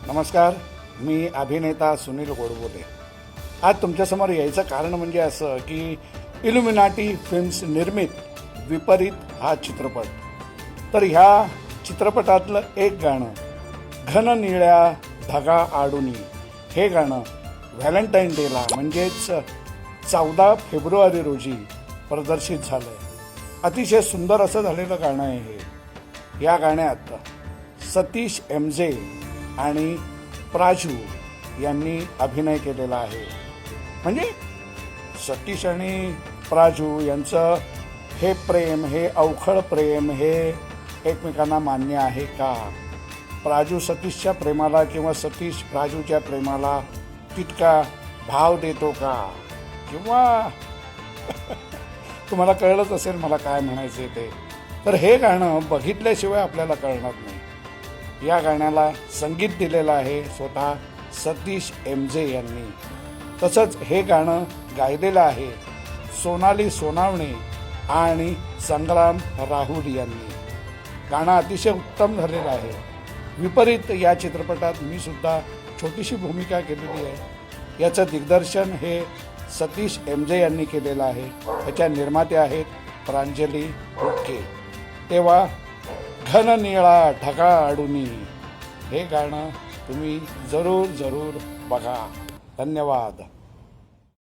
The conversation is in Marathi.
नमस्कार, मी अभिनेता सुनील गोडबोले। आज तुमच्यासमोर यायचं कारण म्हणजे असं की इल्युमिनाटी फिल्म्स निर्मित विपरीत हा चित्रपट। तर ह्या चित्रपटातलं एक गाणं घन निळ्या ढगा आडुनी, हे गाणं व्हॅलेंटाईन डेला म्हणजेच 14 फेब्रुवारी रोजी प्रदर्शित झालं आहे। अतिशय सुंदर असं झालेलं गाणं आहे हे। या गाण्यात सतीश एमजे आणि प्राजू यांनी अभिनय केलेला आहे। म्हणजे सतीश आणि प्राजू यांचं हे प्रेम, हे अवखळ प्रेम, हे एकमेकांना मान्य आहे का? प्राजू सतीशच्या प्रेमाला किंवा सतीश प्राजूच्या प्रेमाला तितका भाव देतो का? किंवा तुम्हाला कळलंच असेल मला काय म्हणायचं ते। तर हे गाणं बघितल्याशिवाय आपल्याला कळणार नाही। या गाण्याला संगीत दिलेलं आहे स्वतः सतीश एमजे यांनी। तसंच हे गाणं गायलेलं आहे सोनाली सोनावणे आणि संग्राम राहुल यांनी। गाणं अतिशय उत्तम झालेलं आहे। विपरीत या चित्रपटात मी सुद्धा छोटीशी भूमिका केलेली आहे। याचं दिग्दर्शन हे सतीश एमजे यांनी केलेलं आहे। याच्या निर्माते आहेत प्रांजली हुक्के। तेव्हा घन निळा ढगा आडुनी हे गाणं तुम्ही जरूर बघा। धन्यवाद।